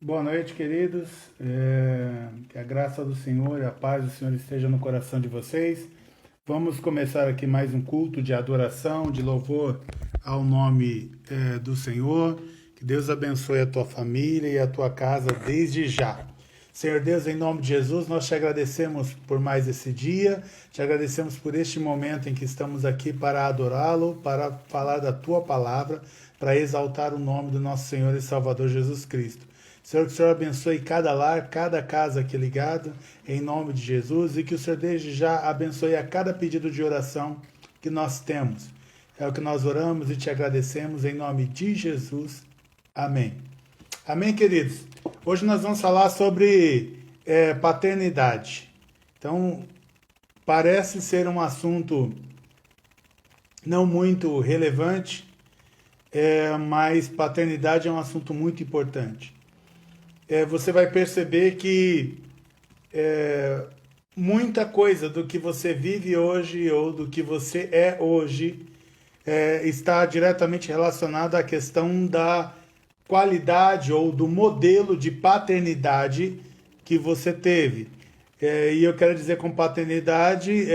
Boa noite, queridos. Que a graça do Senhor e a paz do Senhor esteja no coração de vocês. Vamos começar aqui mais um culto de adoração, de louvor ao nome do Senhor. Que Deus abençoe a tua família e a tua casa desde já. Senhor Deus, em nome de Jesus, nós te agradecemos por mais esse dia, te agradecemos por este momento em que estamos aqui para adorá-lo, para falar da tua palavra, para exaltar o nome do nosso Senhor e Salvador Jesus Cristo. Senhor, que o Senhor abençoe cada lar, cada casa aqui ligada, em nome de Jesus, e que o Senhor desde já abençoe a cada pedido de oração que nós temos. É o que nós oramos e te agradecemos em nome de Jesus. Amém. Amém, queridos? Hoje nós vamos falar sobre paternidade. Então, parece ser um assunto não muito relevante, mas paternidade é um assunto muito importante. Você vai perceber que muita coisa do que você vive hoje ou do que você é hoje está diretamente relacionada à questão da qualidade ou do modelo de paternidade que você teve. E eu quero dizer com paternidade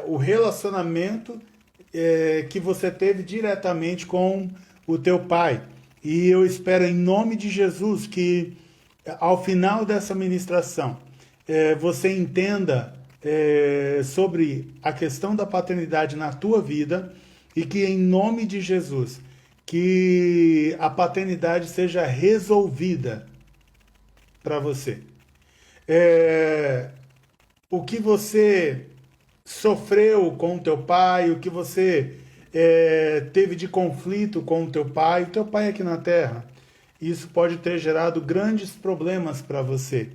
o relacionamento que você teve diretamente com o teu pai. E eu espero em nome de Jesus que ao final dessa ministração você entenda sobre a questão da paternidade na tua vida e que em nome de Jesus que a paternidade seja resolvida para você. O que você sofreu com o teu pai, o que você teve de conflito com o teu pai aqui na terra, isso pode ter gerado grandes problemas para você.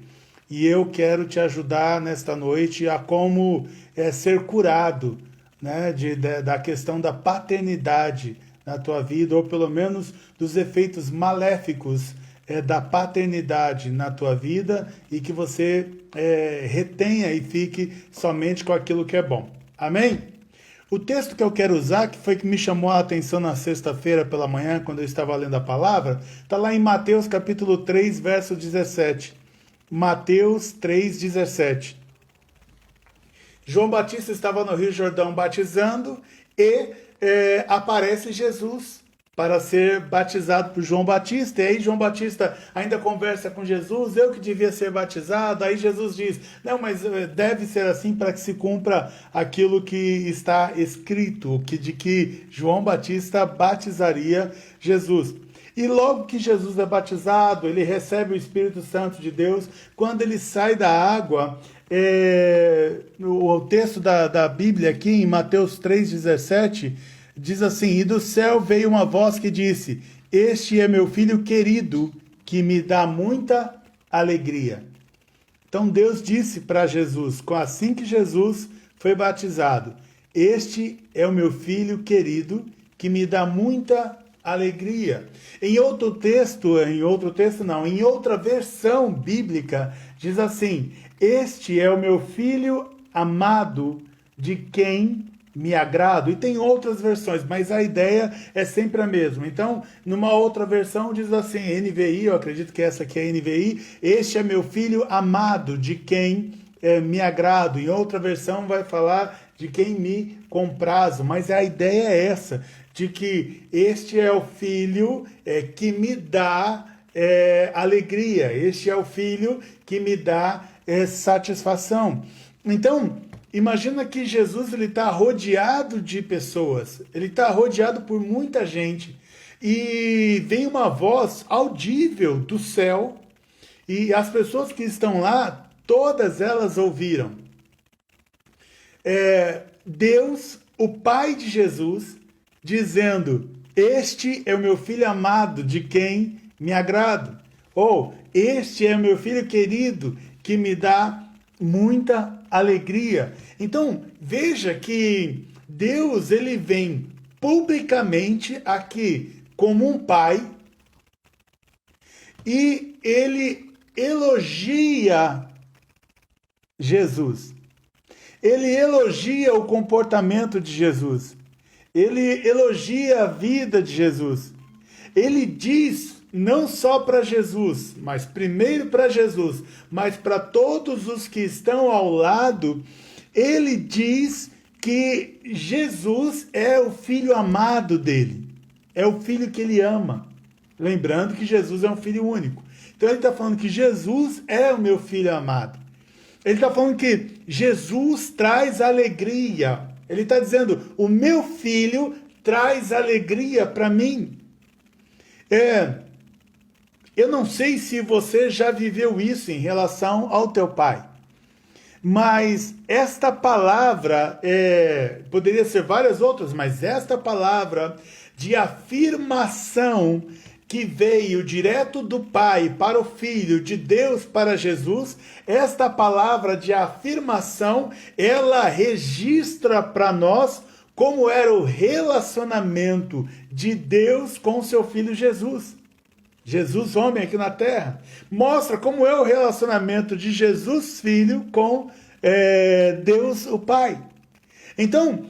E eu quero te ajudar nesta noite a como ser curado, né, da questão da paternidade na tua vida, ou pelo menos dos efeitos maléficos da paternidade na tua vida, e que você retenha e fique somente com aquilo que é bom. Amém? O texto que eu quero usar, que foi que me chamou a atenção na sexta-feira pela manhã, quando eu estava lendo a palavra, está lá em Mateus capítulo 3, verso 17. Mateus 3, 17. João Batista estava no Rio Jordão batizando e aparece Jesus para ser batizado por João Batista. E aí João Batista ainda conversa com Jesus, eu que devia ser batizado. Aí Jesus diz, não, mas deve ser assim para que se cumpra aquilo que está escrito, de que João Batista batizaria Jesus. E logo que Jesus é batizado, ele recebe o Espírito Santo de Deus. Quando ele sai da água, o texto da Bíblia aqui em Mateus 3,17 diz assim, e do céu veio uma voz que disse, este é meu filho querido, que me dá muita alegria. Então Deus disse para Jesus, assim que Jesus foi batizado, este é o meu filho querido, que me dá muita alegria. Em outra versão bíblica, diz assim, este é o meu filho amado, de quem me agrado. E tem outras versões, mas a ideia é sempre a mesma. Então, numa outra versão diz assim, NVI, eu acredito que essa aqui é NVI, este é meu filho amado, de quem me agrado. Em outra versão vai falar de quem me comprazo, mas a ideia é essa, de que este é o filho que me dá alegria, este é o filho que me dá satisfação. Então, imagina que Jesus está rodeado de pessoas, ele está rodeado por muita gente, e vem uma voz audível do céu, e as pessoas que estão lá, todas elas ouviram. Deus, o Pai de Jesus, dizendo, este é o meu filho amado, de quem me agrado. Ou, este é o meu filho querido, que me dá muita alegria. Então, veja que Deus, ele vem publicamente aqui como um pai e ele elogia Jesus. Ele elogia o comportamento de Jesus. Ele elogia a vida de Jesus. Ele diz não só para Jesus, mas primeiro para Jesus, mas para todos os que estão ao lado, ele diz que Jesus é o filho amado dele, é o filho que ele ama. Lembrando que Jesus é um filho único. Então ele está falando que Jesus é o meu filho amado. Ele está falando que Jesus traz alegria. Ele está dizendo, o meu filho traz alegria para mim. Eu não sei se você já viveu isso em relação ao teu pai. Mas esta palavra, poderia ser várias outras, mas esta palavra de afirmação que veio direto do Pai para o Filho, de Deus para Jesus, esta palavra de afirmação, ela registra para nós como era o relacionamento de Deus com o seu Filho Jesus. Jesus, homem aqui na terra, mostra como é o relacionamento de Jesus, Filho, com Deus, o Pai. Então,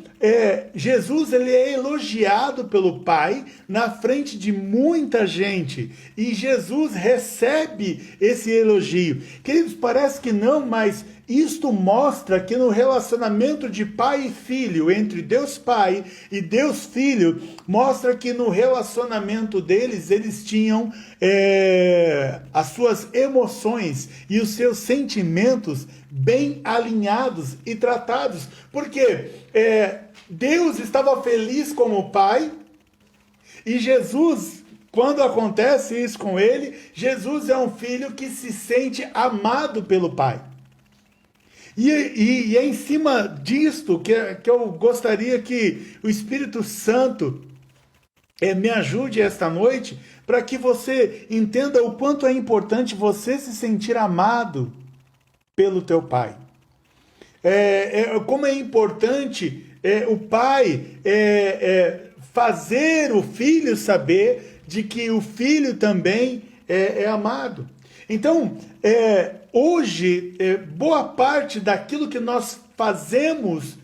Jesus ele é elogiado pelo Pai na frente de muita gente. E Jesus recebe esse elogio. Queridos, parece que não, mas isto mostra que no relacionamento de pai e filho, entre Deus Pai e Deus Filho, mostra que no relacionamento deles, eles tinham as suas emoções e os seus sentimentos bem alinhados e tratados. Porque Deus estava feliz como Pai e Jesus, quando acontece isso com ele, Jesus é um filho que se sente amado pelo Pai. E é em cima disto que eu gostaria que o Espírito Santo me ajude esta noite, para que você entenda o quanto é importante você se sentir amado pelo teu Pai. Como é importante o Pai fazer o Filho saber de que o Filho também é amado. Então, hoje, boa parte daquilo que nós fazemos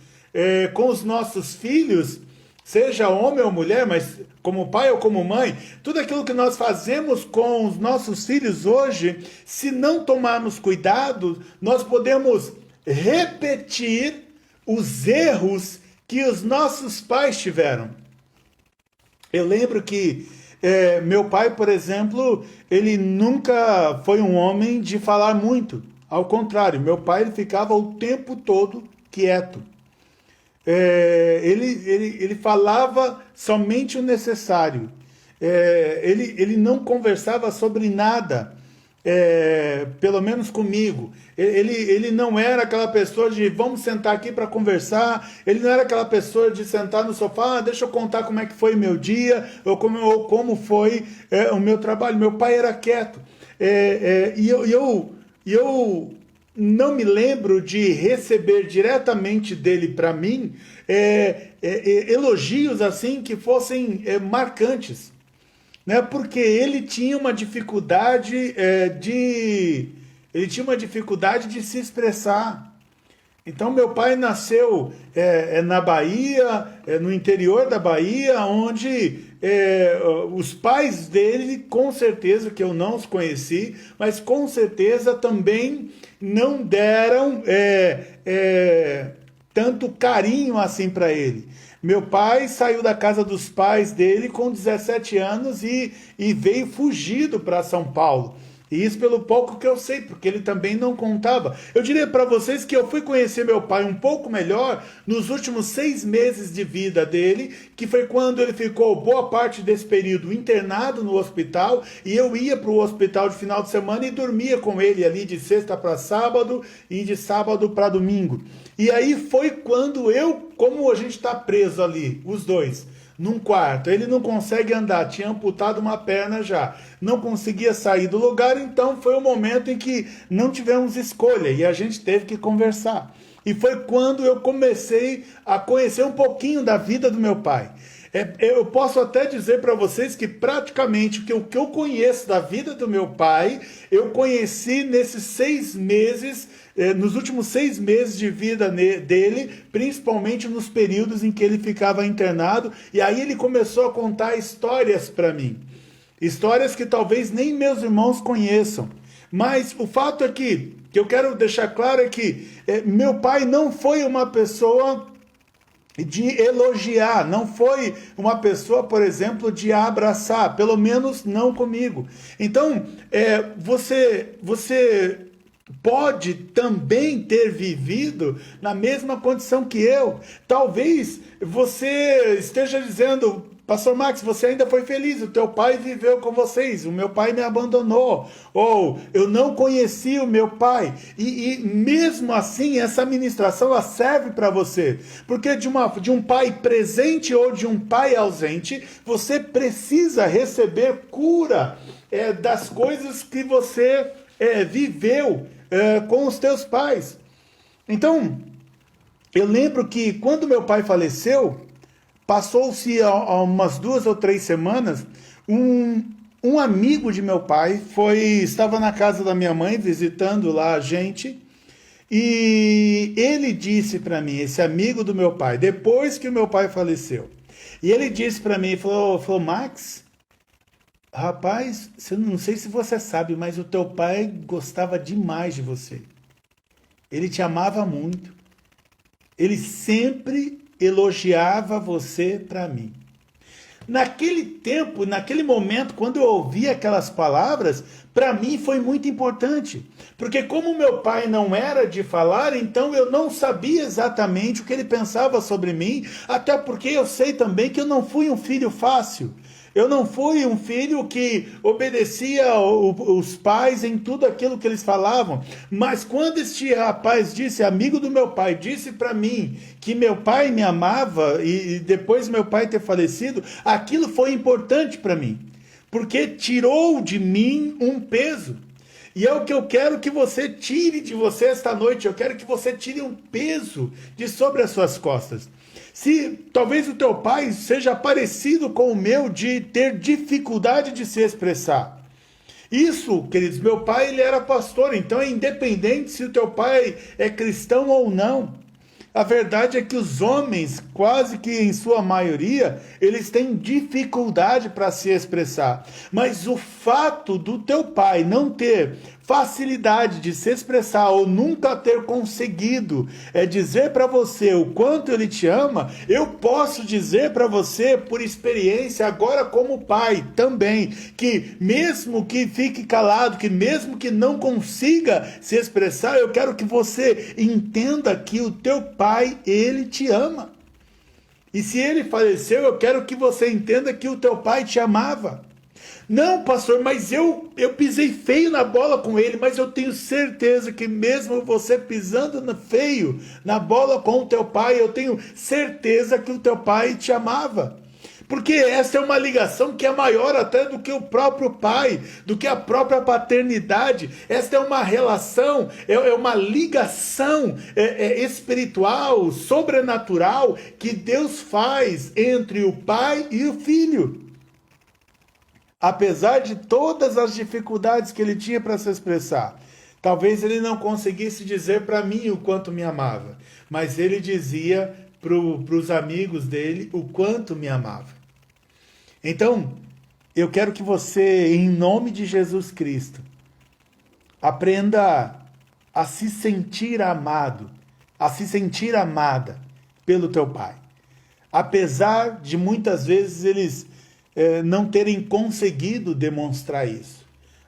com os nossos filhos, seja homem ou mulher, mas como pai ou como mãe, tudo aquilo que nós fazemos com os nossos filhos hoje, se não tomarmos cuidado, nós podemos repetir os erros que os nossos pais tiveram. Eu lembro que meu pai, por exemplo, ele nunca foi um homem de falar muito. Ao contrário, meu pai ele ficava o tempo todo quieto. Ele falava somente o necessário. Ele não conversava sobre nada, pelo menos comigo. Ele não era aquela pessoa de vamos sentar aqui para conversar. Ele não era aquela pessoa de sentar no sofá, deixa eu contar como é que foi meu dia, ou como foi o meu trabalho. Meu pai era quieto. E eu não me lembro de receber diretamente dele para mim elogios assim que fossem marcantes, né? Porque ele tinha uma dificuldade de se expressar. Então meu pai nasceu na Bahia, no interior da Bahia, onde os pais dele, com certeza, que eu não os conheci, mas com certeza também não deram tanto carinho assim para ele. Meu pai saiu da casa dos pais dele com 17 anos e veio fugido para São Paulo. E isso pelo pouco que eu sei, porque ele também não contava. Eu diria para vocês que eu fui conhecer meu pai um pouco melhor nos últimos 6 meses de vida dele, que foi quando ele ficou boa parte desse período internado no hospital, e eu ia para o hospital de final de semana e dormia com ele ali de sexta para sábado e de sábado para domingo. E aí foi quando como a gente está preso ali, os dois, num quarto, ele não consegue andar, tinha amputado uma perna já, não conseguia sair do lugar, então foi o momento em que não tivemos escolha e a gente teve que conversar. E foi quando eu comecei a conhecer um pouquinho da vida do meu pai. Eu posso até dizer para vocês que praticamente o que eu conheço da vida do meu pai, eu conheci nesses 6 meses, nos últimos 6 meses de vida dele, principalmente nos períodos em que ele ficava internado, e aí ele começou a contar histórias para mim. histórias que talvez nem meus irmãos conheçam. Mas o fato é que eu quero deixar claro é que meu pai não foi uma pessoa de elogiar, não foi uma pessoa, por exemplo, de abraçar, pelo menos não comigo. Então, você pode também ter vivido na mesma condição que eu. Talvez você esteja dizendo: Pastor Max, você ainda foi feliz, o teu pai viveu com vocês, o meu pai me abandonou, ou eu não conheci o meu pai. E mesmo assim, essa ministração ela serve para você, porque de um pai presente ou de um pai ausente, você precisa receber cura das coisas que você viveu com os teus pais. Então, eu lembro que quando meu pai faleceu, passou-se umas 2 ou 3 semanas, um amigo de meu pai estava na casa da minha mãe, visitando lá a gente, e ele disse para mim, esse amigo do meu pai, depois que o meu pai faleceu, e ele disse para mim, falou: Max, rapaz, não sei se você sabe, mas o teu pai gostava demais de você. Ele te amava muito. Ele sempre elogiava você para mim. Naquele tempo, naquele momento, quando eu ouvi aquelas palavras, para mim foi muito importante. Porque como meu pai não era de falar, então eu não sabia exatamente o que ele pensava sobre mim, até porque eu sei também que eu não fui um filho fácil. Eu não fui um filho que obedecia os pais em tudo aquilo que eles falavam. Mas quando este rapaz disse, amigo do meu pai, disse para mim que meu pai me amava e depois meu pai ter falecido, aquilo foi importante para mim. Porque tirou de mim um peso. E é o que eu quero que você tire de você esta noite. Eu quero que você tire um peso de sobre as suas costas. Se talvez o teu pai seja parecido com o meu de ter dificuldade de se expressar. Isso, queridos, meu pai ele era pastor, então é independente se o teu pai é cristão ou não. A verdade é que os homens, quase que em sua maioria, eles têm dificuldade para se expressar. Mas o fato do teu pai não ter facilidade de se expressar ou nunca ter conseguido dizer para você o quanto ele te ama, eu posso dizer para você por experiência agora como pai também, que mesmo que fique calado, que mesmo que não consiga se expressar, eu quero que você entenda que o teu pai, ele te ama. E se ele faleceu, eu quero que você entenda que o teu pai te amava. Não, pastor, mas eu pisei feio na bola com ele, mas eu tenho certeza que mesmo você pisando feio na bola com o teu pai, eu tenho certeza que o teu pai te amava. Porque essa é uma ligação que é maior até do que o próprio pai, do que a própria paternidade. Esta é uma relação, é uma ligação espiritual, sobrenatural, que Deus faz entre o pai e o filho. Apesar de todas as dificuldades que ele tinha para se expressar, talvez ele não conseguisse dizer para mim o quanto me amava, mas ele dizia para os amigos dele o quanto me amava. Então, eu quero que você, em nome de Jesus Cristo, aprenda a se sentir amado, a se sentir amada pelo teu pai. Apesar de muitas vezes eles não terem conseguido demonstrar isso.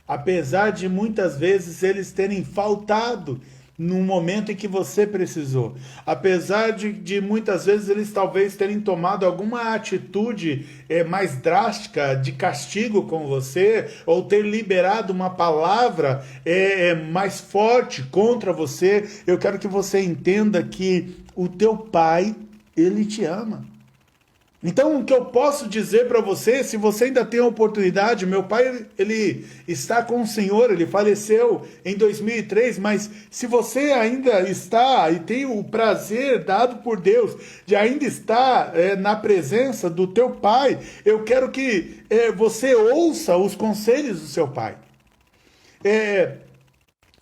Apesar de muitas vezes eles terem faltado no momento em que você precisou. Apesar de muitas vezes eles talvez terem tomado alguma atitude mais drástica de castigo com você, ou ter liberado uma palavra mais forte contra você, eu quero que você entenda que o teu pai, ele te ama. Então, o que eu posso dizer para você, se você ainda tem a oportunidade, meu pai, ele está com o Senhor, ele faleceu em 2003, mas se você ainda está e tem o prazer dado por Deus de ainda estar na presença do teu pai, eu quero que você ouça os conselhos do seu pai.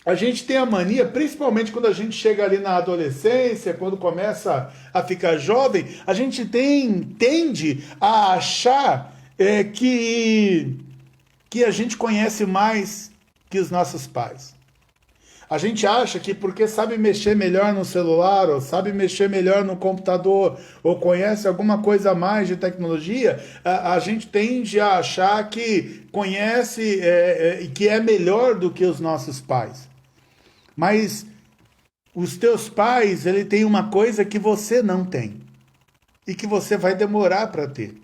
A gente tem a mania, principalmente quando a gente chega ali na adolescência, quando começa a ficar jovem, a gente tende a achar que que a gente conhece mais que os nossos pais. A gente acha que porque sabe mexer melhor no celular, ou sabe mexer melhor no computador, ou conhece alguma coisa a mais de tecnologia, a gente tende a achar que conhece e que é melhor do que os nossos pais. Mas os teus pais, ele tem uma coisa que você não tem e que você vai demorar para ter.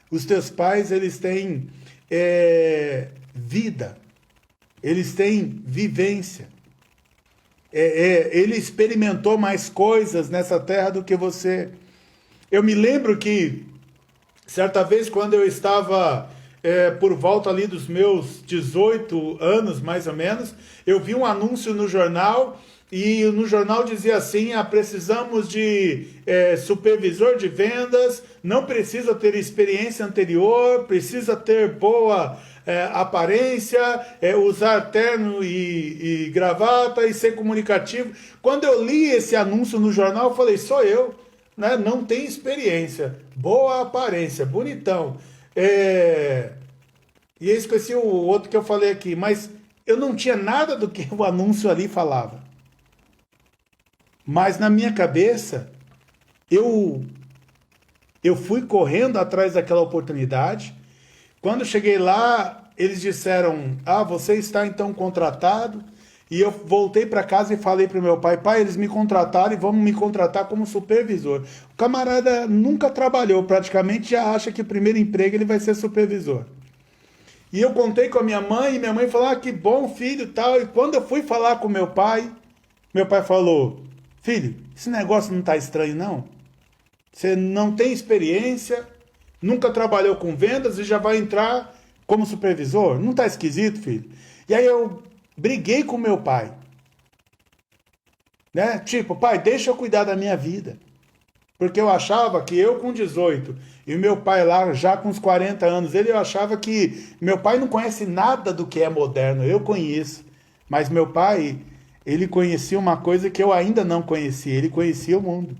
Os teus pais, eles têm vida, eles têm vivência. Ele experimentou mais coisas nessa terra do que você. Eu me lembro que, certa vez, quando eu estava por volta ali dos meus 18 anos, mais ou menos, eu vi um anúncio no jornal, e no jornal dizia assim: precisamos de supervisor de vendas, não precisa ter experiência anterior, precisa ter boa aparência, usar terno e gravata e ser comunicativo. Quando eu li esse anúncio no jornal, eu falei: sou eu, né? Não tem experiência, boa aparência, bonitão. E eu esqueci o outro que eu falei aqui, mas eu não tinha nada do que o anúncio ali falava. Mas na minha cabeça, eu fui correndo atrás daquela oportunidade. Quando cheguei lá, eles disseram: você está então contratado. E eu voltei para casa e falei para o meu pai: pai, eles me contrataram e vão me contratar como supervisor. O camarada nunca trabalhou, praticamente já acha que o primeiro emprego ele vai ser supervisor. E eu contei com a minha mãe, e minha mãe falou: que bom, filho, tal. E quando eu fui falar com meu pai falou: filho, esse negócio não está estranho, não? Você não tem experiência, nunca trabalhou com vendas e já vai entrar como supervisor? Não está esquisito, filho? E aí eu briguei com meu pai. Né? Tipo, pai, deixa eu cuidar da minha vida. Porque eu achava que eu com 18 e meu pai lá já com uns 40 anos, eu achava que meu pai não conhece nada do que é moderno, eu conheço. Mas meu pai, ele conhecia uma coisa que eu ainda não conhecia, ele conhecia o mundo.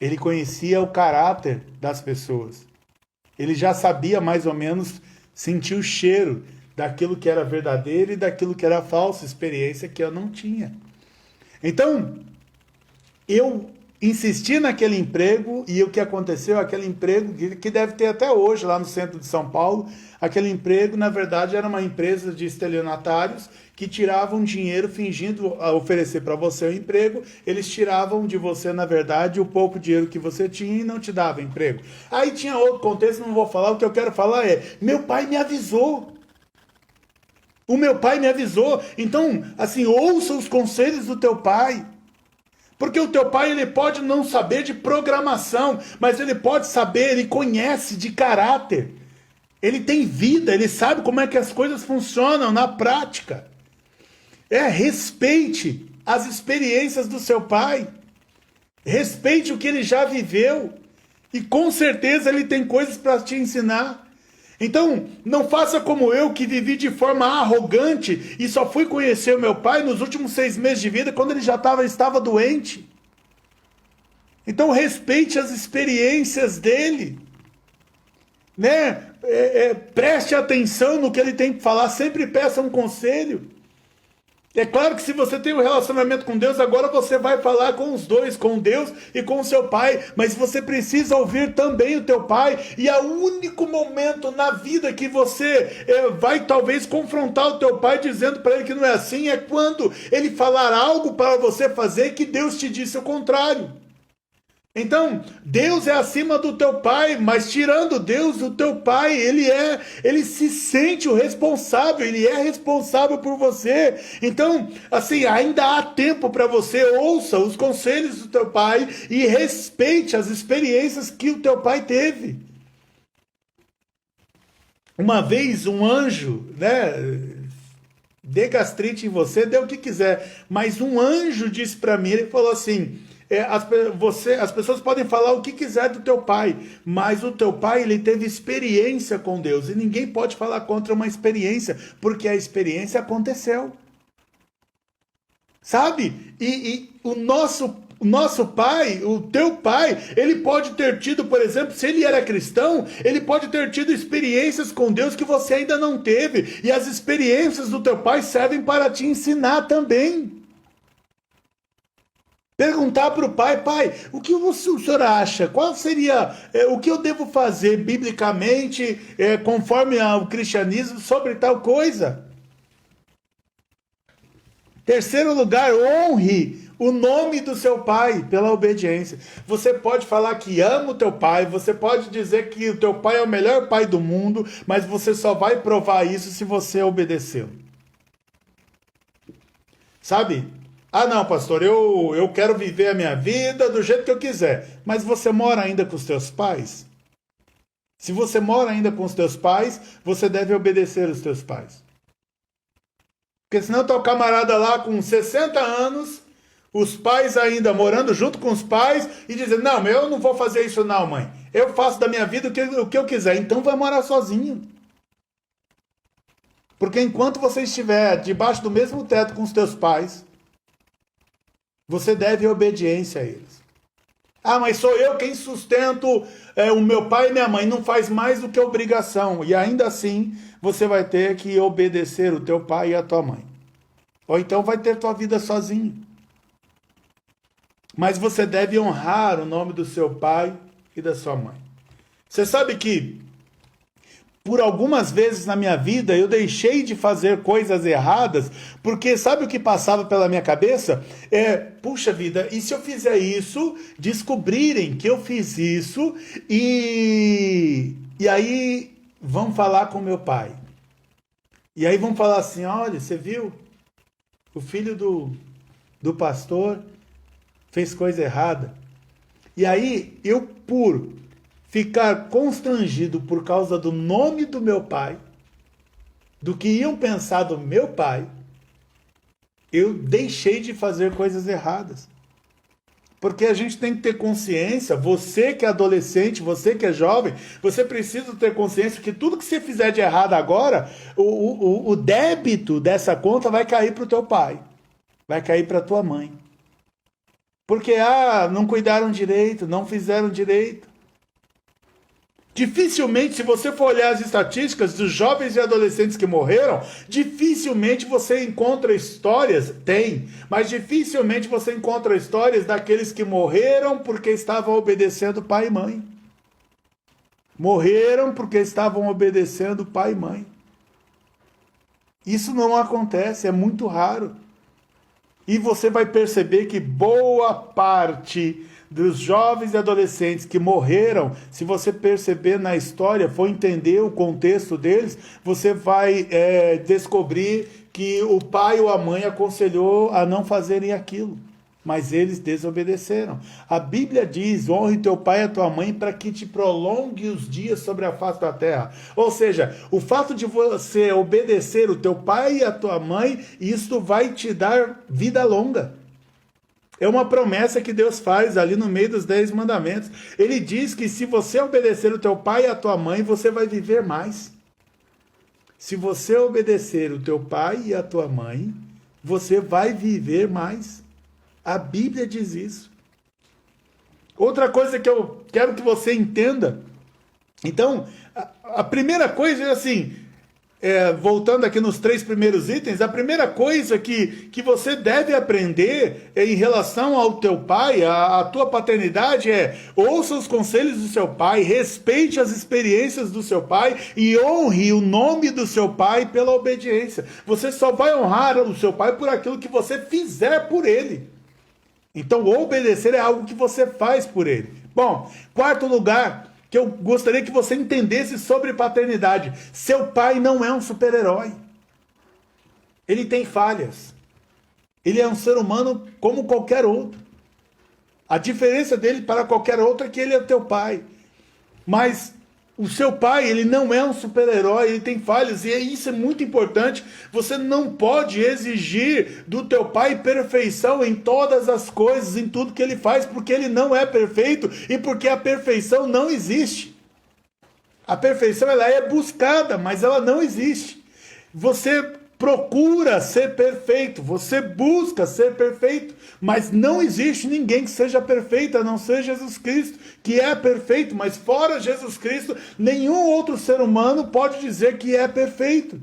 Ele conhecia o caráter das pessoas. Ele já sabia mais ou menos sentir o cheiro daquilo que era verdadeiro e daquilo que era falsa, experiência que eu não tinha. Então, eu insisti naquele emprego, e o que aconteceu, aquele emprego que deve ter até hoje lá no centro de São Paulo, aquele emprego, na verdade, era uma empresa de estelionatários que tiravam dinheiro fingindo oferecer para você o emprego, eles tiravam de você, na verdade, o pouco dinheiro que você tinha e não te davam emprego. Aí tinha outro contexto, não vou falar, o que eu quero falar meu pai me avisou. O meu pai me avisou. Então, assim, ouça os conselhos do teu pai. Porque o teu pai, ele pode não saber de programação, mas ele pode saber, ele conhece de caráter. Ele tem vida, ele sabe como é que as coisas funcionam na prática. Respeite as experiências do seu pai. Respeite o que ele já viveu. E com certeza ele tem coisas para te ensinar. Então, não faça como eu, que vivi de forma arrogante e só fui conhecer o meu pai nos últimos 6 meses de vida, quando ele já estava doente. Então, respeite as experiências dele. Né? Preste atenção no que ele tem que falar, sempre peça um conselho. É claro que se você tem um relacionamento com Deus, agora você vai falar com os dois, com Deus e com o seu pai, mas você precisa ouvir também o teu pai, e é o único momento na vida que você vai talvez confrontar o teu pai dizendo para ele que não é assim, é quando ele falar algo para você fazer que Deus te disse o contrário. Então, Deus é acima do teu pai, mas tirando Deus, o teu pai, ele se sente o responsável, ele é responsável por você. Então, assim, ainda há tempo para você, ouça os conselhos do teu pai e respeite as experiências que o teu pai teve. Uma vez um anjo, né, dê gastrite em você, dê o que quiser, mas um anjo disse para mim, ele falou assim: as pessoas podem falar o que quiser do teu pai, mas o teu pai, ele teve experiência com Deus, e ninguém pode falar contra uma experiência, porque a experiência aconteceu. Sabe? E o nosso o nosso pai, o teu pai, ele pode ter tido, por exemplo, se ele era cristão, ele pode ter tido experiências com Deus que você ainda não teve. E as experiências do teu pai servem para te ensinar também. Perguntar para o pai, pai, o que o senhor acha? Qual seria, o que eu devo fazer biblicamente, conforme o cristianismo, sobre tal coisa? Terceiro lugar, honre o nome do seu pai pela obediência. Você pode falar que ama o teu pai, você pode dizer que o teu pai é o melhor pai do mundo, mas você só vai provar isso se você obedeceu. Sabe? Ah, não, pastor, eu quero viver a minha vida do jeito que eu quiser. Mas você mora ainda com os teus pais? Se você mora ainda com os teus pais, você deve obedecer os teus pais. Porque senão tá o camarada lá com 60 anos, os pais ainda morando junto com os pais e dizendo, não, eu não vou fazer isso não, mãe. Eu faço da minha vida o que eu quiser. Então vai morar sozinho. Porque enquanto você estiver debaixo do mesmo teto com os teus pais, você deve obediência a eles. Ah, mas sou eu quem sustento o meu pai e minha mãe. Não faz mais do que obrigação. E ainda assim, você vai ter que obedecer o teu pai e a tua mãe. Ou então vai ter tua vida sozinho. Mas você deve honrar o nome do seu pai e da sua mãe. Você sabe que por algumas vezes na minha vida eu deixei de fazer coisas erradas, porque sabe o que passava pela minha cabeça? Puxa vida, e se eu fizer isso, descobrirem que eu fiz isso, e aí vão falar com meu pai. E aí vão falar assim, olha, você viu? O filho do pastor fez coisa errada. E aí eu, por ficar constrangido por causa do nome do meu pai, do que iam pensar do meu pai, eu deixei de fazer coisas erradas. Porque a gente tem que ter consciência, você que é adolescente, você que é jovem, você precisa ter consciência que tudo que você fizer de errado agora, o débito dessa conta vai cair para o teu pai, vai cair para a tua mãe. Porque, não cuidaram direito, não fizeram direito. Dificilmente, se você for olhar as estatísticas dos jovens e adolescentes que morreram, dificilmente você encontra histórias, mas dificilmente você encontra histórias daqueles que morreram porque estavam obedecendo pai e mãe. Morreram porque estavam obedecendo pai e mãe. Isso não acontece, é muito raro. E você vai perceber que boa parte dos jovens e adolescentes que morreram, se você perceber na história, for entender o contexto deles, você vai descobrir que o pai ou a mãe aconselhou a não fazerem aquilo, mas eles desobedeceram. A Bíblia diz, honre teu pai e a tua mãe para que te prolongue os dias sobre a face da terra. Ou seja, o fato de você obedecer o teu pai e a tua mãe, isso vai te dar vida longa. É uma promessa que Deus faz ali no meio dos 10 mandamentos. Ele diz que se você obedecer o teu pai e a tua mãe, você vai viver mais. Se você obedecer o teu pai e a tua mãe, você vai viver mais. A Bíblia diz isso. Outra coisa que eu quero que você entenda. Então, a primeira coisa é assim, voltando aqui nos 3 primeiros itens, a primeira coisa que você deve aprender em relação ao teu pai, a tua paternidade ouça os conselhos do seu pai, respeite as experiências do seu pai e honre o nome do seu pai pela obediência. Você só vai honrar o seu pai por aquilo que você fizer por ele. Então, obedecer é algo que você faz por ele. Bom, quarto lugar que eu gostaria que você entendesse sobre paternidade. Seu pai não é um super-herói. Ele tem falhas. Ele é um ser humano como qualquer outro. A diferença dele para qualquer outro é que ele é teu pai. Mas o seu pai, ele não é um super-herói, ele tem falhas, e isso é muito importante. Você não pode exigir do teu pai perfeição em todas as coisas, em tudo que ele faz, porque ele não é perfeito e porque a perfeição não existe. A perfeição ela é buscada, mas ela não existe. Você procura ser perfeito, você busca ser perfeito, mas não existe ninguém que seja perfeito, a não ser Jesus Cristo, que é perfeito, mas fora Jesus Cristo, nenhum outro ser humano pode dizer que é perfeito.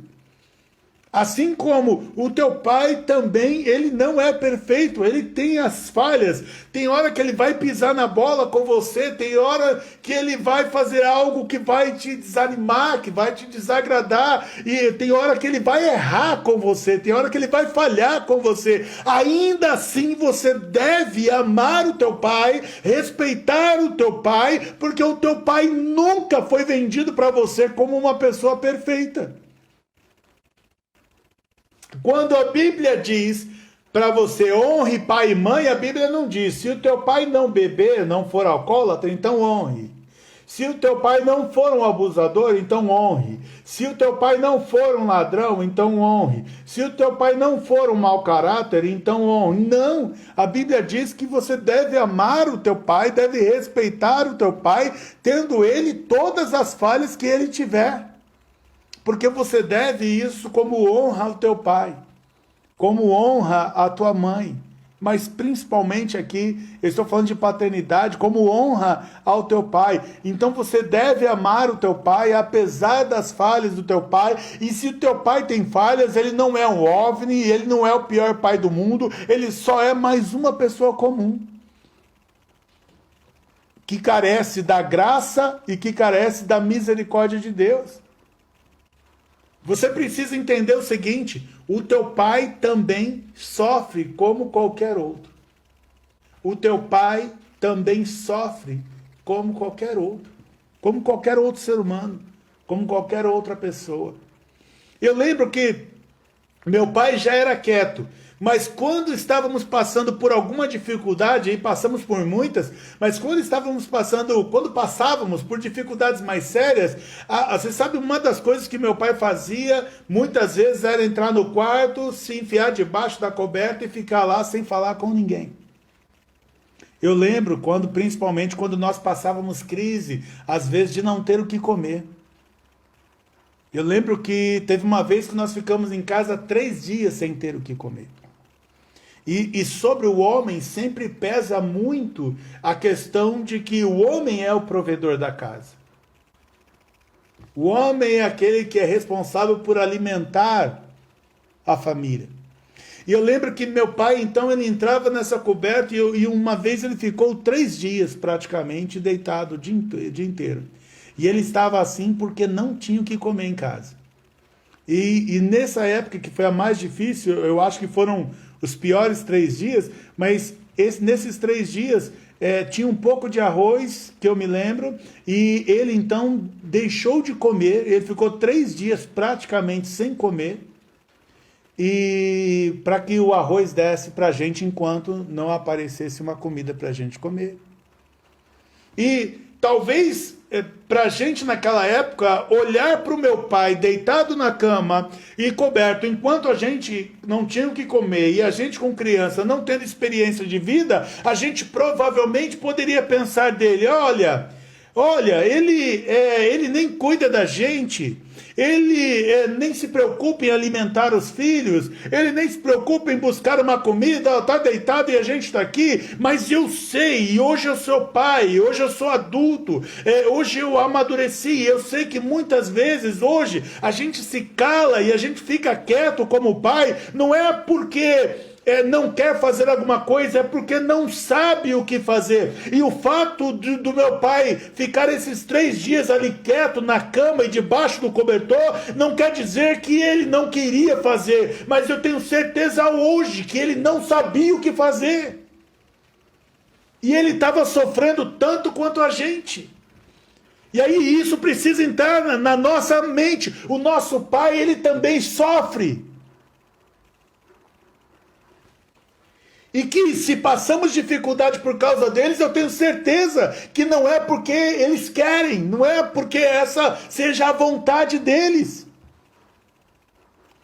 Assim como o teu pai também, ele não é perfeito, ele tem as falhas. Tem hora que ele vai pisar na bola com você, tem hora que ele vai fazer algo que vai te desanimar, que vai te desagradar, e tem hora que ele vai errar com você, tem hora que ele vai falhar com você. Ainda assim você deve amar o teu pai, respeitar o teu pai, porque o teu pai nunca foi vendido para você como uma pessoa perfeita. Quando a Bíblia diz para você honre pai e mãe, a Bíblia não diz, se o teu pai não beber, não for alcoólatra, então honre. Se o teu pai não for um abusador, então honre. Se o teu pai não for um ladrão, então honre. Se o teu pai não for um mau caráter, então honre. Não, a Bíblia diz que você deve amar o teu pai, deve respeitar o teu pai, tendo ele todas as falhas que ele tiver. Porque você deve isso como honra ao teu pai, como honra à tua mãe. Mas principalmente aqui, eu estou falando de paternidade, como honra ao teu pai. Então você deve amar o teu pai, apesar das falhas do teu pai. E se o teu pai tem falhas, ele não é um OVNI, ele não é o pior pai do mundo, ele só é mais uma pessoa comum, que carece da graça e que carece da misericórdia de Deus. Você precisa entender o seguinte, o teu pai também sofre como qualquer outro. O teu pai também sofre como qualquer outro. Como qualquer outro ser humano. Como qualquer outra pessoa. Eu lembro que meu pai já era quieto. Mas quando estávamos passando por alguma dificuldade, e passamos por muitas, mas quando passávamos por dificuldades mais sérias, você sabe, uma das coisas que meu pai fazia, muitas vezes, era entrar no quarto, se enfiar debaixo da coberta e ficar lá sem falar com ninguém. Eu lembro, principalmente quando nós passávamos crise, às vezes de não ter o que comer. Eu lembro que teve uma vez que nós ficamos em casa 3 dias sem ter o que comer. E sobre o homem sempre pesa muito a questão de que o homem é o provedor da casa. O homem é aquele que é responsável por alimentar a família. E eu lembro que meu pai, então, ele entrava nessa coberta e uma vez ele ficou 3 dias praticamente deitado o dia inteiro. E ele estava assim porque não tinha o que comer em casa. E nessa época, que foi a mais difícil, eu acho que foram os piores 3 dias, mas nesses 3 dias tinha um pouco de arroz, que eu me lembro, e ele então deixou de comer, ele ficou 3 dias praticamente sem comer, e para que o arroz desse para a gente enquanto não aparecesse uma comida para a gente comer. E talvez para a gente naquela época, olhar para o meu pai deitado na cama e coberto, enquanto a gente não tinha o que comer e a gente com criança não tendo experiência de vida, a gente provavelmente poderia pensar dele, olha, ele nem cuida da gente, ele nem se preocupa em alimentar os filhos, ele nem se preocupa em buscar uma comida, está deitado e a gente está aqui, mas eu sei, e hoje eu sou pai, hoje eu sou adulto, hoje eu amadureci, eu sei que muitas vezes hoje a gente se cala e a gente fica quieto como pai, não é porque não quer fazer alguma coisa, é porque não sabe o que fazer. E o fato do meu pai ficar esses 3 dias ali quieto na cama e debaixo do cobertor, não quer dizer que ele não queria fazer, mas eu tenho certeza hoje que ele não sabia o que fazer. E ele estava sofrendo tanto quanto a gente. E aí isso precisa entrar na nossa mente. O nosso pai, ele também sofre. E que se passamos dificuldade por causa deles, eu tenho certeza que não é porque eles querem, não é porque essa seja a vontade deles.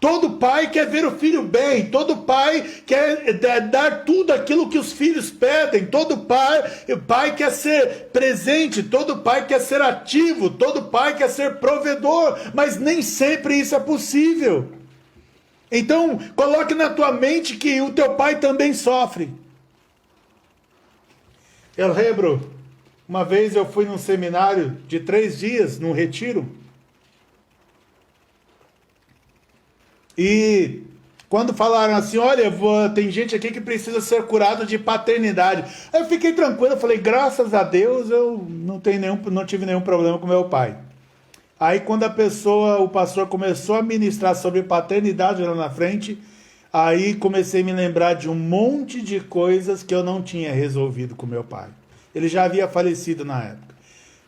Todo pai quer ver o filho bem, todo pai quer dar tudo aquilo que os filhos pedem, todo pai quer ser presente, todo pai quer ser ativo, todo pai quer ser provedor, mas nem sempre isso é possível. Então, coloque na tua mente que o teu pai também sofre. Eu lembro, uma vez eu fui num seminário de 3 dias, num retiro, e quando falaram assim, olha, tem gente aqui que precisa ser curado de paternidade. Aí eu fiquei tranquilo, eu falei, graças a Deus eu não tive nenhum problema com meu pai. Aí quando o pastor começou a ministrar sobre paternidade lá na frente, aí comecei a me lembrar de um monte de coisas que eu não tinha resolvido com meu pai. Ele já havia falecido na época.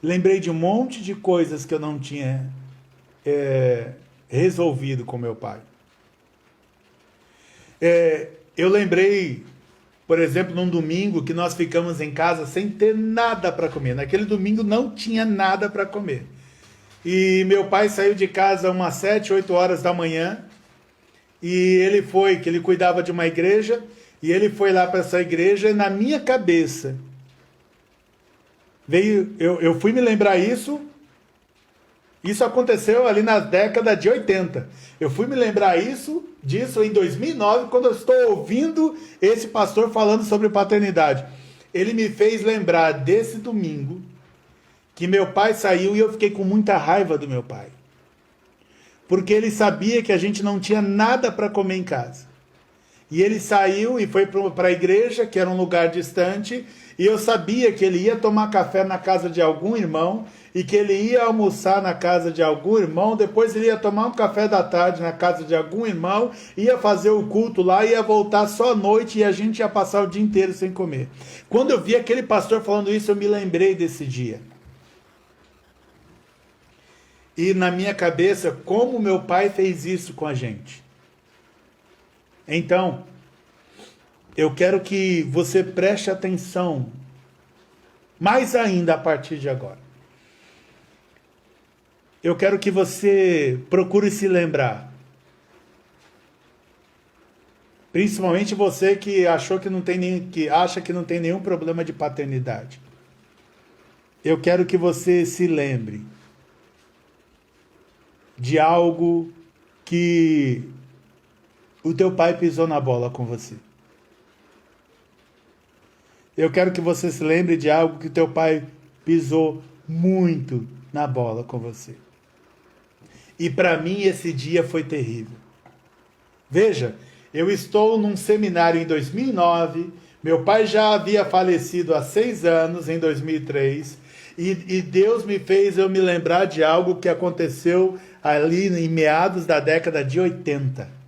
Lembrei de um monte de coisas que eu não tinha resolvido com meu pai. Eu lembrei, por exemplo, num domingo que nós ficamos em casa sem ter nada para comer. Naquele domingo não tinha nada para comer. E meu pai saiu de casa umas 7, 8 horas da manhã. E que ele cuidava de uma igreja. E ele foi lá para essa igreja e na minha cabeça eu fui me lembrar isso. Isso aconteceu ali na década de 80. Eu fui me lembrar disso em 2009, quando eu estou ouvindo esse pastor falando sobre paternidade. Ele me fez lembrar desse domingo que meu pai saiu e eu fiquei com muita raiva do meu pai. Porque ele sabia que a gente não tinha nada para comer em casa. E ele saiu e foi para a igreja, que era um lugar distante, e eu sabia que ele ia tomar café na casa de algum irmão, e que ele ia almoçar na casa de algum irmão, depois ele ia tomar um café da tarde na casa de algum irmão, ia fazer o culto lá, ia voltar só à noite, e a gente ia passar o dia inteiro sem comer. Quando eu vi aquele pastor falando isso, eu me lembrei desse dia. E na minha cabeça, como meu pai fez isso com a gente. Então, eu quero que você preste atenção, mais ainda a partir de agora. Eu quero que você procure se lembrar. Principalmente você que acha que não tem nenhum problema de paternidade. Eu quero que você se lembre de algo que o teu pai pisou na bola com você. Eu quero que você se lembre de algo que o teu pai pisou muito na bola com você. E para mim esse dia foi terrível. Veja, eu estou num seminário em 2009, meu pai já havia falecido há 6 anos, em 2003, e Deus me fez eu me lembrar de algo que aconteceu ali em meados da década de 80.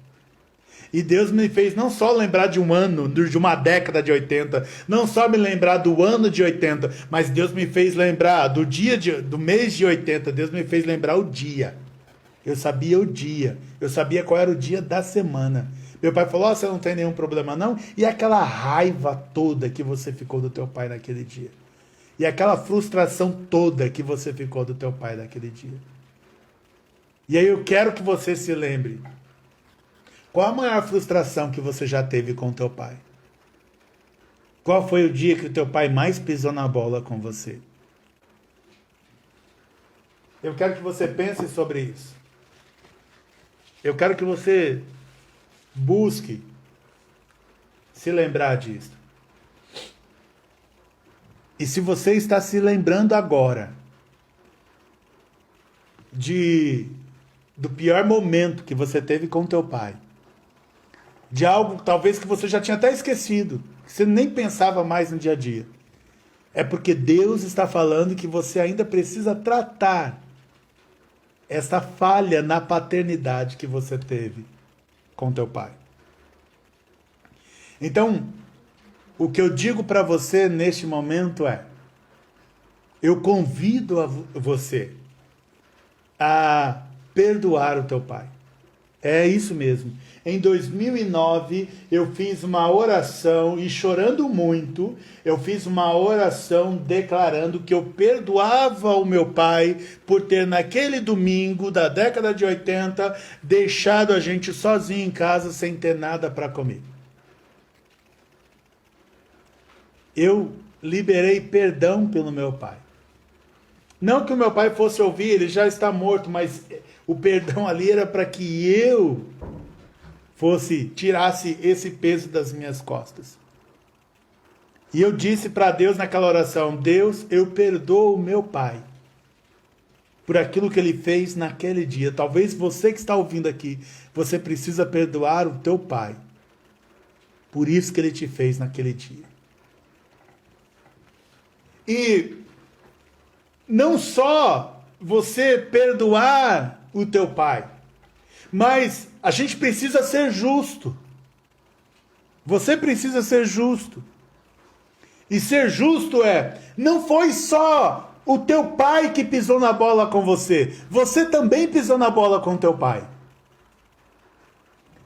E Deus me fez não só lembrar de um ano, de uma década de 80, não só me lembrar do ano de 80, mas Deus me fez lembrar do mês de 80, Deus me fez lembrar o dia. Eu sabia o dia, eu sabia qual era o dia da semana. Meu pai falou, você não tem nenhum problema não? E aquela raiva toda que você ficou do teu pai naquele dia. E aquela frustração toda que você ficou do teu pai naquele dia. E aí eu quero que você se lembre. Qual a maior frustração que você já teve com o teu pai? Qual foi o dia que o teu pai mais pisou na bola com você? Eu quero que você pense sobre isso. Eu quero que você busque se lembrar disso. E se você está se lembrando agora do pior momento que você teve com teu pai, de algo talvez que você já tinha até esquecido, que você nem pensava mais no dia a dia, é porque Deus está falando que você ainda precisa tratar essa falha na paternidade que você teve com teu pai. Então, o que eu digo para você neste momento é, eu convido você a perdoar o teu pai. É isso mesmo. Em 2009, eu fiz uma oração, e chorando muito, eu fiz uma oração declarando que eu perdoava o meu pai por ter, naquele domingo da década de 80, deixado a gente sozinho em casa sem ter nada para comer. Eu liberei perdão pelo meu pai. Não que o meu pai fosse ouvir, ele já está morto, mas o perdão ali era para que eu tirasse esse peso das minhas costas. E eu disse para Deus naquela oração: Deus, eu perdoo o meu pai por aquilo que ele fez naquele dia. Talvez você que está ouvindo aqui, você precisa perdoar o teu pai por isso que ele te fez naquele dia. E não só você perdoar o teu pai, mas a gente precisa ser justo. Você precisa ser justo. E ser justo não foi só o teu pai que pisou na bola com você. Você também pisou na bola com o teu pai.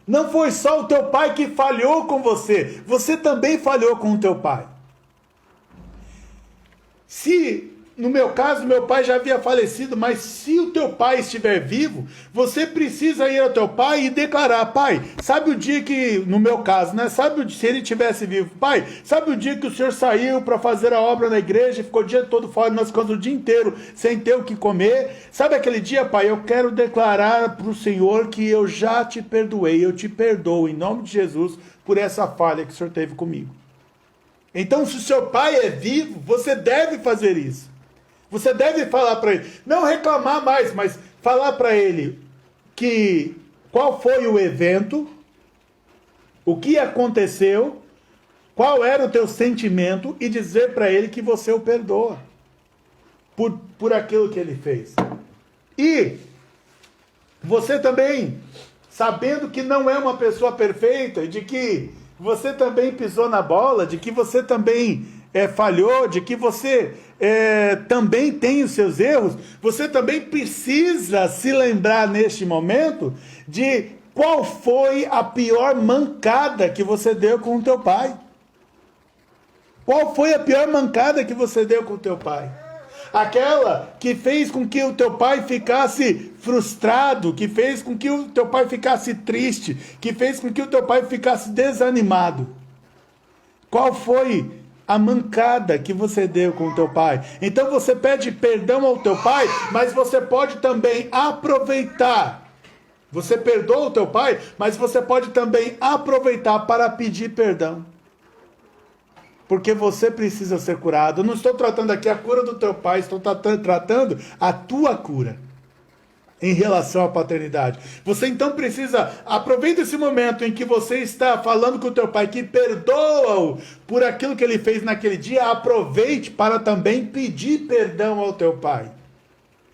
Não foi só o teu pai que falhou com você. Você também falhou com o teu pai. Se, no meu caso, meu pai já havia falecido, mas se o teu pai estiver vivo, você precisa ir ao teu pai e declarar: pai, sabe o dia que, no meu caso, né? Se ele estivesse vivo, pai, sabe o dia que o senhor saiu para fazer a obra na igreja, ficou o dia todo fora, nós ficamos o dia inteiro sem ter o que comer? Sabe aquele dia, pai, eu quero declarar para o Senhor que eu já te perdoei, eu te perdoo em nome de Jesus por essa falha que o senhor teve comigo. Então, se o seu pai é vivo, você deve fazer isso. Você deve falar para ele, não reclamar mais, mas falar para ele qual foi o evento, o que aconteceu, qual era o teu sentimento e dizer para ele que você o perdoa por aquilo que ele fez. E você também, sabendo que não é uma pessoa perfeita e de que você também pisou na bola, de que você também falhou, de que você também tem os seus erros, você também precisa se lembrar neste momento de qual foi a pior mancada que você deu com o teu pai. Qual foi a pior mancada que você deu com o teu pai? Aquela que fez com que o teu pai ficasse frustrado, que fez com que o teu pai ficasse triste, que fez com que o teu pai ficasse desanimado. Qual foi a mancada que você deu com o teu pai? Então você pede perdão ao teu pai, mas você pode também aproveitar. Você perdoa o teu pai, mas você pode também aproveitar para pedir perdão. Porque você precisa ser curado. Eu não estou tratando aqui a cura do teu pai, estou tratando a tua cura em relação à paternidade. Você então precisa, aproveita esse momento em que você está falando com o teu pai, que perdoa-o por aquilo que ele fez naquele dia, aproveite para também pedir perdão ao teu pai.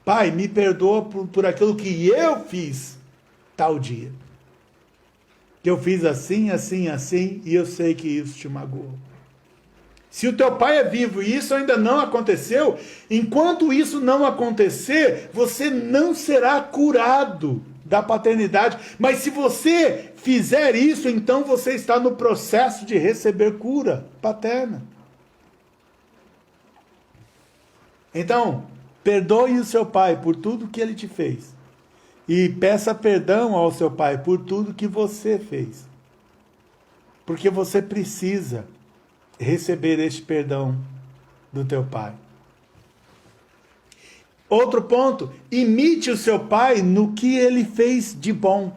Pai, me perdoa por aquilo que eu fiz tal dia. Que eu fiz assim, assim, assim, e eu sei que isso te magoou. Se o teu pai é vivo e isso ainda não aconteceu, enquanto isso não acontecer, você não será curado da paternidade. Mas se você fizer isso, então você está no processo de receber cura paterna. Então, perdoe o seu pai por tudo que ele te fez. E peça perdão ao seu pai por tudo que você fez. Porque você precisa receber este perdão do teu pai. Outro ponto, imite o seu pai no que ele fez de bom.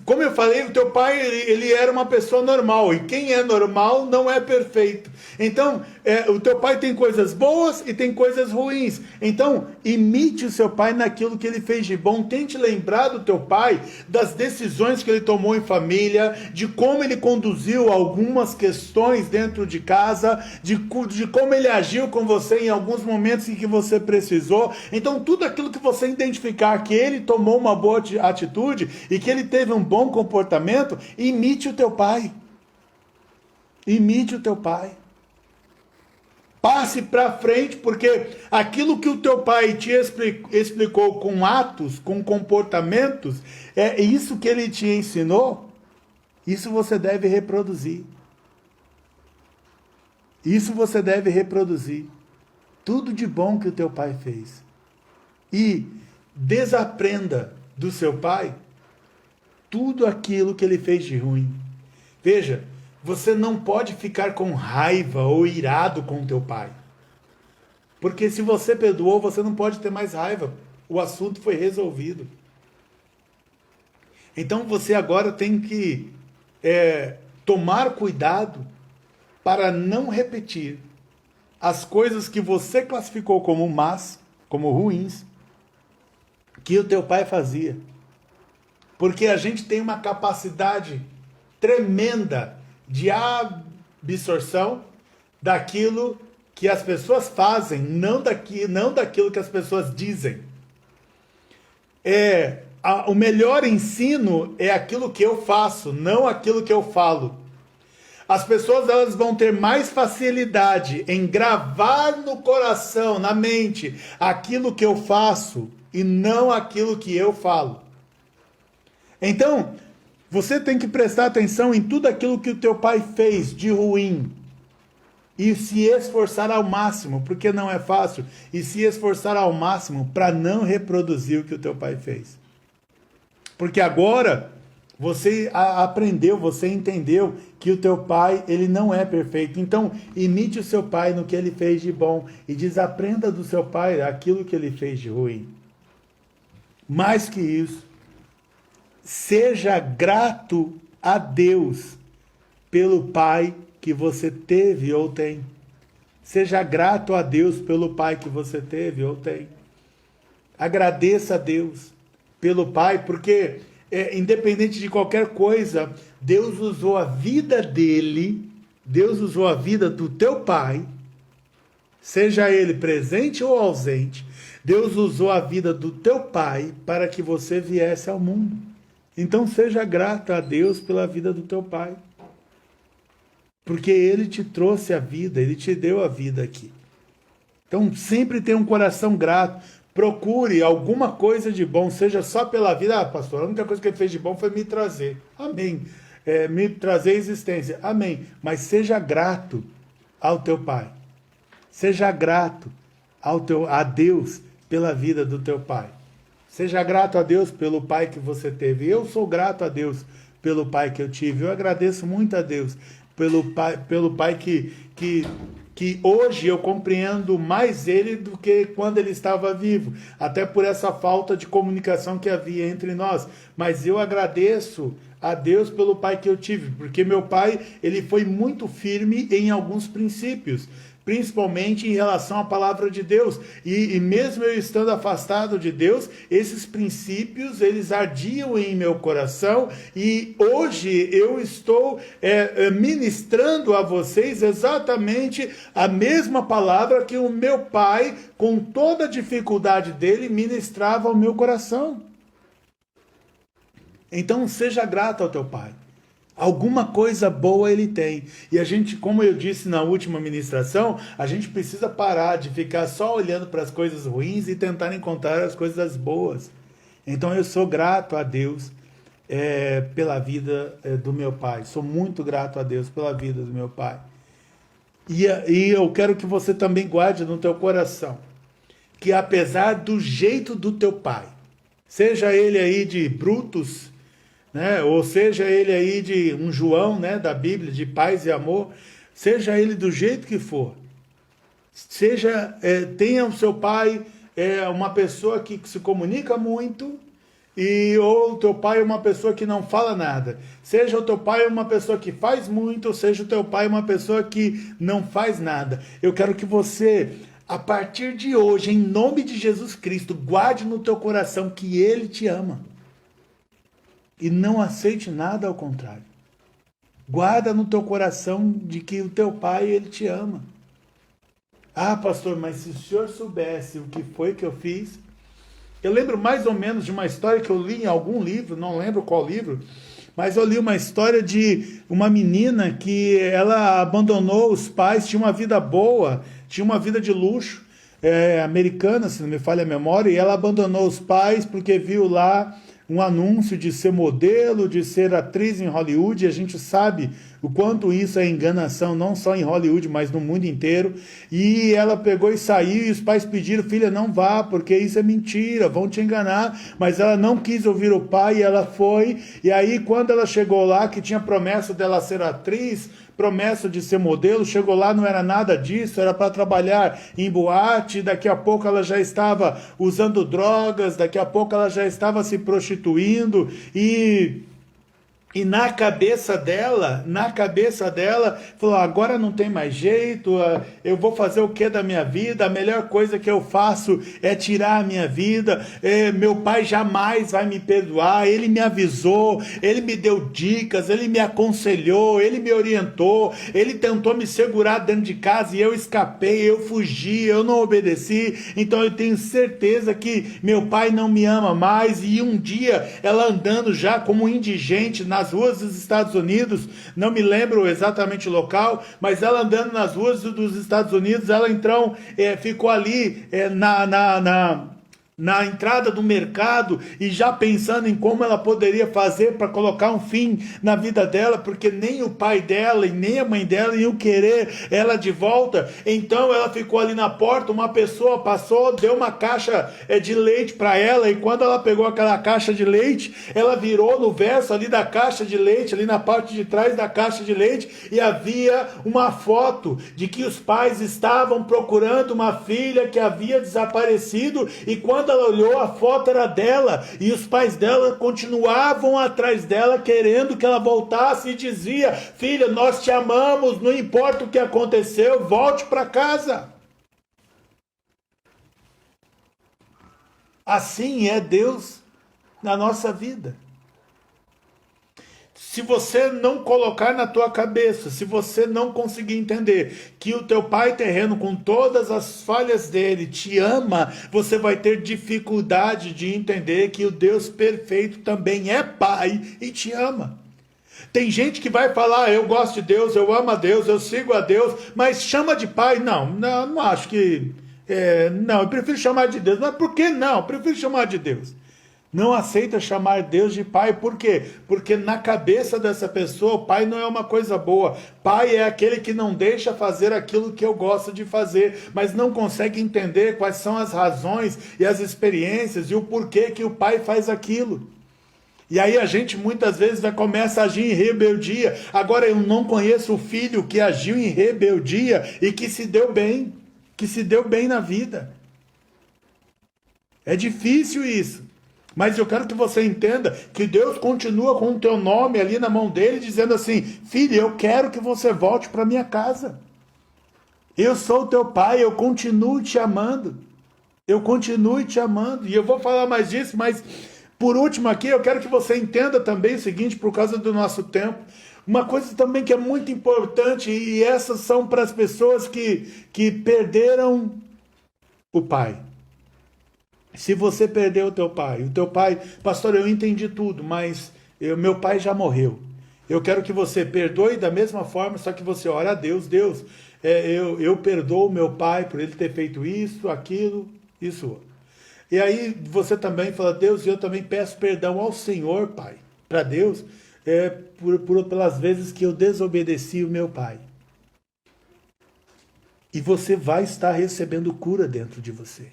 Como eu falei, o teu pai ele era uma pessoa normal, e quem é normal não é perfeito. Então, o teu pai tem coisas boas e tem coisas ruins. Então, imite o seu pai naquilo que ele fez de bom. Tente lembrar do teu pai, das decisões que ele tomou em família, de como ele conduziu algumas questões dentro de casa, de como ele agiu com você em alguns momentos em que você precisou. Então, tudo aquilo que você identificar que ele tomou uma boa atitude e que ele teve um bom comportamento, imite o teu pai. Imite o teu pai. Passe para frente, porque aquilo que o teu pai te explicou com atos, com comportamentos, é isso que ele te ensinou, isso você deve reproduzir. Isso você deve reproduzir. Tudo de bom que o teu pai fez. E desaprenda do seu pai tudo aquilo que ele fez de ruim. Veja, você não pode ficar com raiva ou irado com o teu pai. Porque se você perdoou, você não pode ter mais raiva. O assunto foi resolvido. Então você agora tem que tomar cuidado para não repetir as coisas que você classificou como más, como ruins, que o teu pai fazia. Porque a gente tem uma capacidade tremenda de absorção daquilo que as pessoas fazem, não daquilo que as pessoas dizem. O melhor ensino é aquilo que eu faço, não aquilo que eu falo. As pessoas elas vão ter mais facilidade em gravar no coração, na mente, aquilo que eu faço e não aquilo que eu falo. Então, você tem que prestar atenção em tudo aquilo que o teu pai fez de ruim e se esforçar ao máximo, porque não é fácil, e se esforçar ao máximo para não reproduzir o que o teu pai fez. Porque agora você aprendeu, você entendeu que o teu pai, ele não é perfeito. Então, imite o seu pai no que ele fez de bom e desaprenda do seu pai aquilo que ele fez de ruim. Mais que isso, seja grato a Deus pelo pai que você teve ou tem. Seja grato a Deus pelo pai que você teve ou tem. Agradeça a Deus pelo pai, porque independente de qualquer coisa, Deus usou a vida dele, Deus usou a vida do teu pai, seja ele presente ou ausente, Deus usou a vida do teu pai para que você viesse ao mundo. Então seja grato a Deus pela vida do teu pai. Porque ele te trouxe a vida, ele te deu a vida aqui. Então sempre tenha um coração grato. Procure alguma coisa de bom, seja só pela vida. Ah, pastor, a única coisa que ele fez de bom foi me trazer. Amém. Me trazer a existência. Amém. Mas seja grato ao teu pai. Seja grato a Deus pela vida do teu pai. Seja grato a Deus pelo pai que você teve. Eu sou grato a Deus pelo pai que eu tive. Eu agradeço muito a Deus pelo pai que hoje eu compreendo mais ele do que quando ele estava vivo. Até por essa falta de comunicação que havia entre nós. Mas eu agradeço a Deus pelo pai que eu tive. Porque meu pai, ele foi muito firme em alguns princípios. Principalmente em relação à palavra de Deus, e mesmo eu estando afastado de Deus, esses princípios, eles ardiam em meu coração, e hoje eu estou ministrando a vocês exatamente a mesma palavra que o meu pai, com toda a dificuldade dele, ministrava ao meu coração. Então seja grato ao teu pai. Alguma coisa boa ele tem. E a gente, como eu disse na última ministração, a gente precisa parar de ficar só olhando para as coisas ruins e tentar encontrar as coisas boas. Então eu sou grato a Deus pela vida do meu pai. Sou muito grato a Deus pela vida do meu pai. E eu quero que você também guarde no teu coração que apesar do jeito do teu pai, seja ele aí de Brutus, né? Ou seja ele aí de um João, né, da Bíblia, de paz e amor, seja ele do jeito que for, tenha o seu pai uma pessoa que se comunica muito, ou o teu pai é uma pessoa que não fala nada, seja o teu pai uma pessoa que faz muito, ou seja o teu pai uma pessoa que não faz nada. Eu quero que você, a partir de hoje, em nome de Jesus Cristo, guarde no teu coração que ele te ama. E não aceite nada ao contrário. Guarda no teu coração de que o teu pai, ele te ama. Ah, pastor, mas se o senhor soubesse o que foi que eu fiz... Eu lembro mais ou menos de uma história que eu li em algum livro, não lembro qual livro, mas eu li uma história de uma menina que ela abandonou os pais, tinha uma vida boa, tinha uma vida de luxo, americana, se não me falha a memória, e ela abandonou os pais porque viu lá um anúncio de ser modelo, de ser atriz em Hollywood, e a gente sabe o quanto isso é enganação, não só em Hollywood, mas no mundo inteiro. E ela pegou e saiu, e os pais pediram, filha, não vá, porque isso é mentira, vão te enganar. Mas ela não quis ouvir o pai, e ela foi. E aí, quando ela chegou lá, que tinha promessa dela ser atriz, promessa de ser modelo, chegou lá, não era nada disso, era para trabalhar em boate, daqui a pouco ela já estava usando drogas, daqui a pouco ela já estava se prostituindo, e na cabeça dela, falou, agora não tem mais jeito, eu vou fazer o que da minha vida? A melhor coisa que eu faço é tirar a minha vida, meu pai jamais vai me perdoar, ele me avisou, ele me deu dicas, ele me aconselhou, ele me orientou, ele tentou me segurar dentro de casa e eu escapei, eu fugi, eu não obedeci, então eu tenho certeza que meu pai não me ama mais. E um dia, ela andando já como indigente nas ruas dos Estados Unidos, não me lembro exatamente o local, mas ela andando nas ruas dos Estados Unidos, ela então ficou ali na entrada do mercado e já pensando em como ela poderia fazer para colocar um fim na vida dela, porque nem o pai dela e nem a mãe dela iam querer ela de volta. Então ela ficou ali na porta, uma pessoa passou, deu uma caixa de leite para ela, e quando ela pegou aquela caixa de leite, ela virou no verso ali da caixa de leite, ali na parte de trás da caixa de leite, e havia uma foto de que os pais estavam procurando uma filha que havia desaparecido, e quando ela olhou, a foto era dela, e os pais dela continuavam atrás dela, querendo que ela voltasse, e dizia, filha, nós te amamos, não importa o que aconteceu, volte para casa. Assim é Deus na nossa vida. Se você não colocar na tua cabeça, se você não conseguir entender que o teu pai terreno, com todas as falhas dele, te ama, você vai ter dificuldade de entender que o Deus perfeito também é pai e te ama. Tem gente que vai falar, eu gosto de Deus, eu amo a Deus, eu sigo a Deus, mas chama de pai. Não acho que... não, eu prefiro chamar de Deus. Mas por que não? Eu prefiro chamar de Deus. Não aceita chamar Deus de pai. Por quê? Porque na cabeça dessa pessoa, pai não é uma coisa boa. Pai é aquele que não deixa fazer aquilo que eu gosto de fazer, mas não consegue entender quais são as razões e as experiências e o porquê que o pai faz aquilo. E aí a gente muitas vezes começa a agir em rebeldia. Agora, eu não conheço o filho que agiu em rebeldia e que se deu bem na vida. É difícil isso. Mas eu quero que você entenda que Deus continua com o teu nome ali na mão dele, dizendo assim, filho, eu quero que você volte para minha casa. Eu sou o teu pai, eu continuo te amando. Eu continuo te amando. E eu vou falar mais disso, mas por último aqui, eu quero que você entenda também o seguinte, por causa do nosso tempo, uma coisa também que é muito importante, e essas são para as pessoas que perderam o pai. Se você perdeu o teu pai, pastor, eu entendi tudo, mas meu pai já morreu. Eu quero que você perdoe da mesma forma, só que você ora a Deus, eu perdoo meu pai por ele ter feito isso, aquilo, isso. E aí você também fala, Deus, eu também peço perdão ao Senhor, Pai, para Deus, pelas vezes que eu desobedeci o meu pai. E você vai estar recebendo cura dentro de você.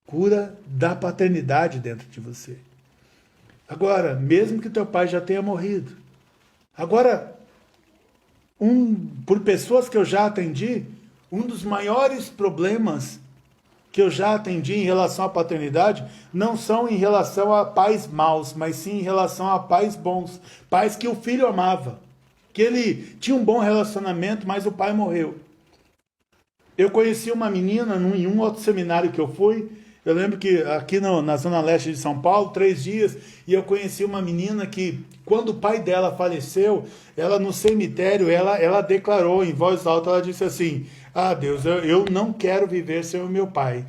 Cura da paternidade dentro de você. Agora, mesmo que teu pai já tenha morrido. Agora, por pessoas que eu já atendi, um dos maiores problemas que eu já atendi em relação à paternidade não são em relação a pais maus, mas sim em relação a pais bons. Pais que o filho amava. Que ele tinha um bom relacionamento, mas o pai morreu. Eu conheci uma menina em um outro seminário que eu fui. Eu lembro que aqui na Zona Leste de São Paulo, 3 dias, e eu conheci uma menina que, quando o pai dela faleceu, ela no cemitério, ela declarou em voz alta, ela disse assim, Deus, eu não quero viver sem o meu pai,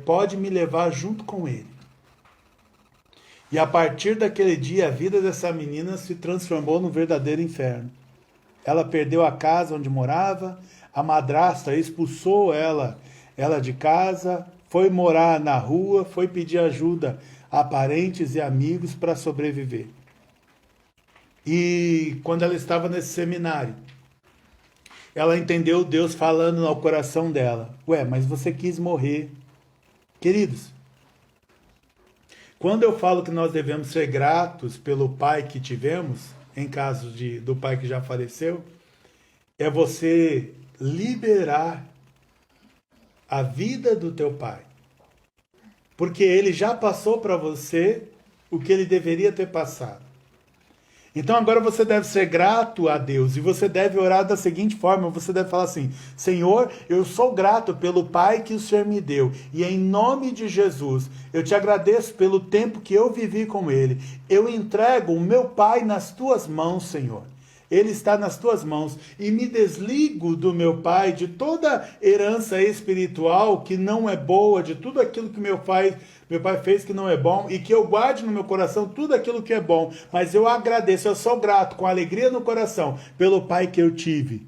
pode me levar junto com ele. E a partir daquele dia, a vida dessa menina se transformou num verdadeiro inferno. Ela perdeu a casa onde morava, a madrasta expulsou ela de casa, foi morar na rua, foi pedir ajuda a parentes e amigos para sobreviver. E quando ela estava nesse seminário, ela entendeu Deus falando ao coração dela. Ué, mas você quis morrer. Queridos, quando eu falo que nós devemos ser gratos pelo pai que tivemos, em caso do pai que já faleceu, é você liberar a vida do teu pai. Porque ele já passou para você o que ele deveria ter passado. Então agora você deve ser grato a Deus e você deve orar da seguinte forma, você deve falar assim: Senhor, eu sou grato pelo Pai que o Senhor me deu e em nome de Jesus, eu te agradeço pelo tempo que eu vivi com Ele. Eu entrego o meu Pai nas tuas mãos, Senhor. Ele está nas tuas mãos e me desligo do meu pai, de toda herança espiritual que não é boa, de tudo aquilo que meu pai fez que não é bom e que eu guarde no meu coração tudo aquilo que é bom. Mas eu agradeço, eu sou grato, com alegria no coração, pelo pai que eu tive.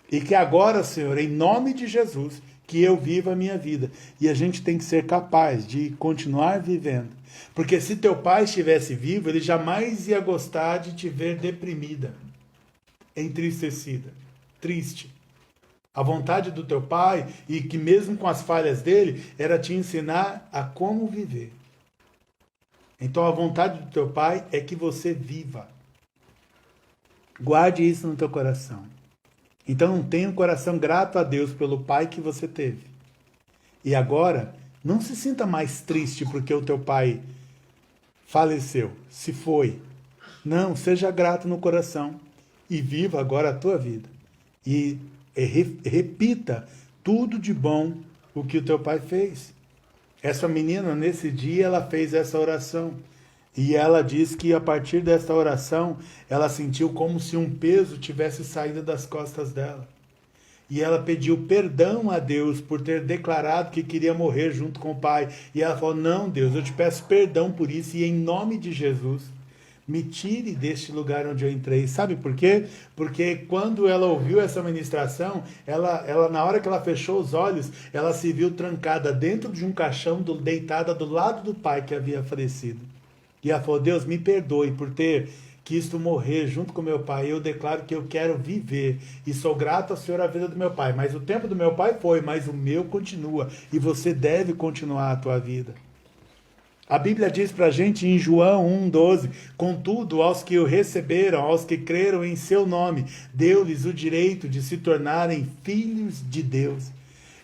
E que agora, Senhor, em nome de Jesus, que eu viva a minha vida. E a gente tem que ser capaz de continuar vivendo. Porque se teu pai estivesse vivo, ele jamais ia gostar de te ver deprimida, entristecida, triste. A vontade do teu pai, e que mesmo com as falhas dele, era te ensinar a como viver. Então a vontade do teu pai é que você viva. Guarde isso no teu coração. Então tenha um coração grato a Deus pelo pai que você teve. E agora, não se sinta mais triste porque o teu pai faleceu, se foi. Não, seja grato no coração e viva agora a tua vida. E repita tudo de bom o que o teu pai fez. Essa menina, nesse dia, ela fez essa oração. E ela diz que a partir dessa oração, ela sentiu como se um peso tivesse saído das costas dela. E ela pediu perdão a Deus por ter declarado que queria morrer junto com o pai. E ela falou: não, Deus, eu te peço perdão por isso e em nome de Jesus, me tire deste lugar onde eu entrei. Sabe por quê? Porque quando ela ouviu essa ministração, ela na hora que ela fechou os olhos, ela se viu trancada dentro de um caixão, deitada do lado do pai que havia falecido. E ela falou: Deus, me perdoe por ter quisto morrer junto com meu pai. Eu declaro que eu quero viver e sou grato ao Senhor a vida do meu pai. Mas o tempo do meu pai foi, mas o meu continua. E você deve continuar a tua vida. A Bíblia diz pra gente em João 1,12: contudo, aos que o receberam, aos que creram em seu nome, deu-lhes o direito de se tornarem filhos de Deus.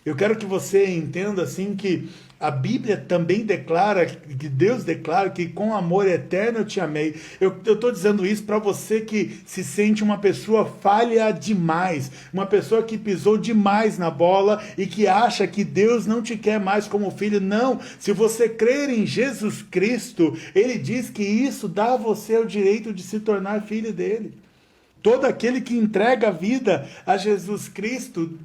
Eu quero que você entenda assim que a Bíblia também declara, que Deus declara que com amor eterno eu te amei. Eu estou dizendo isso para você que se sente uma pessoa falha demais, uma pessoa que pisou demais na bola e que acha que Deus não te quer mais como filho. Não, se você crer em Jesus Cristo, Ele diz que isso dá a você o direito de se tornar filho dele. Todo aquele que entrega a vida a Jesus Cristo,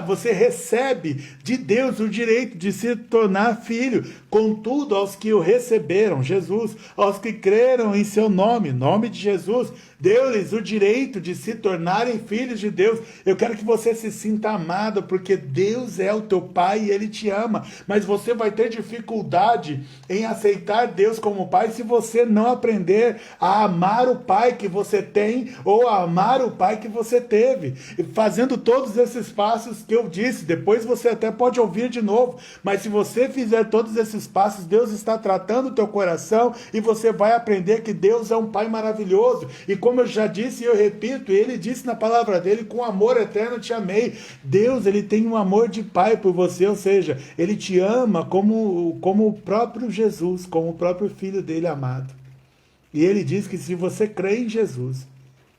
você recebe de Deus o direito de se tornar filho. Contudo, aos que o receberam, Jesus, aos que creram em seu nome de Jesus, deu-lhes o direito de se tornarem filhos de Deus. Eu quero que você se sinta amado, porque Deus é o teu Pai e Ele te ama. Mas você vai ter dificuldade em aceitar Deus como Pai se você não aprender a amar o Pai que você tem ou a amar o Pai que você teve. E fazendo todos esses passos que eu disse, depois você até pode ouvir de novo, mas se você fizer todos esses passos, Deus está tratando o teu coração e você vai aprender que Deus é um Pai maravilhoso. E como eu já disse e eu repito, Ele disse na palavra dele: com amor eterno te amei. Deus, Ele tem um amor de Pai por você, ou seja, Ele te ama como o próprio Jesus, como o próprio Filho dele amado. E Ele diz que se você crê em Jesus,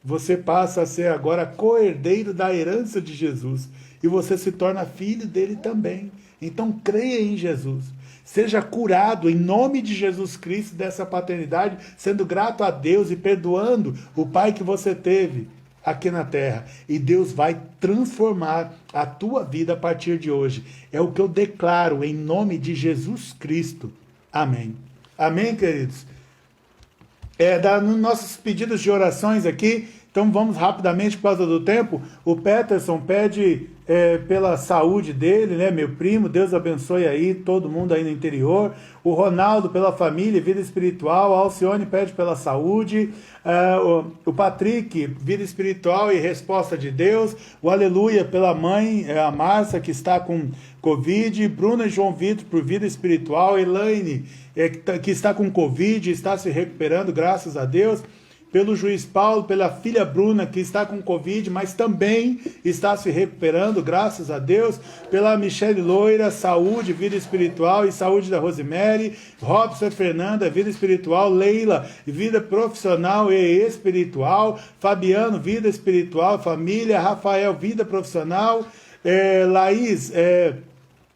você passa a ser agora co-herdeiro da herança de Jesus. E você se torna filho dele também. Então creia em Jesus. Seja curado em nome de Jesus Cristo dessa paternidade, sendo grato a Deus e perdoando o pai que você teve aqui na terra. E Deus vai transformar a tua vida a partir de hoje. É o que eu declaro em nome de Jesus Cristo. Amém. Amém, queridos? Nos nossos pedidos de orações aqui, Então vamos rapidamente por causa do tempo. O Peterson pede pela saúde dele, né, meu primo, Deus abençoe aí, todo mundo aí no interior. O Ronaldo pela família, vida espiritual. A Alcione pede pela saúde. O Patrick, vida espiritual e resposta de Deus. O Aleluia pela mãe, a Márcia, que está com Covid. Bruna e João Vitor por vida espiritual. Elaine, que está com Covid, está se recuperando, graças a Deus. Pelo juiz Paulo, pela filha Bruna, que está com Covid, mas também está se recuperando, graças a Deus. Pela Michele Loira, saúde, vida espiritual e saúde da Rosemary. Robson Fernanda, vida espiritual. Leila, vida profissional e espiritual. Fabiano, vida espiritual, família. Rafael, vida profissional. Laís,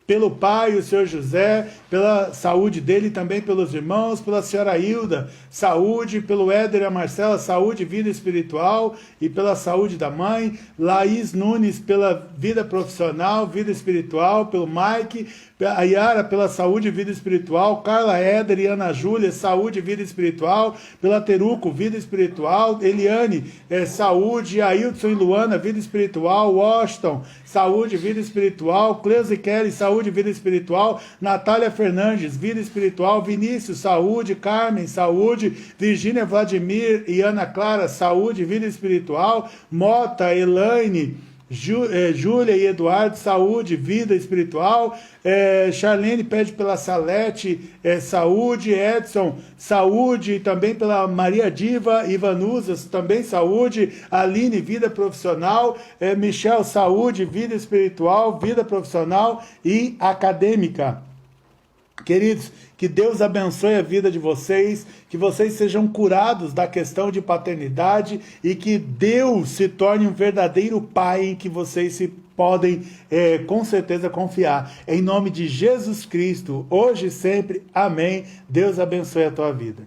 pelo pai, o senhor José, pela saúde dele e também pelos irmãos, pela senhora Hilda, saúde, pelo Éder e a Marcela, saúde, vida espiritual e pela saúde da mãe. Laís Nunes, pela vida profissional, vida espiritual, pelo Mike. A Yara, pela saúde e vida espiritual. Carla Éder e Ana Júlia, saúde e vida espiritual. Pela Teruco, vida espiritual. Eliane, saúde. Ailton e Luana, vida espiritual. Washington, saúde e vida espiritual. Cleusa e Kelly, saúde e vida espiritual. Natália Fernandes, vida espiritual. Vinícius, saúde. Carmen, saúde. Virgínia Vladimir e Ana Clara, saúde e vida espiritual. Mota, Elaine, Júlia e Eduardo, saúde, vida espiritual. Charlene pede pela Salete, saúde. Edson, saúde. Também pela Maria Diva, Ivanuzas, também saúde. Aline, vida profissional. Michel, saúde, vida espiritual, vida profissional e acadêmica. Queridos, que Deus abençoe a vida de vocês, que vocês sejam curados da questão de paternidade e que Deus se torne um verdadeiro pai em que vocês se podem com certeza confiar. Em nome de Jesus Cristo, hoje e sempre, amém. Deus abençoe a tua vida.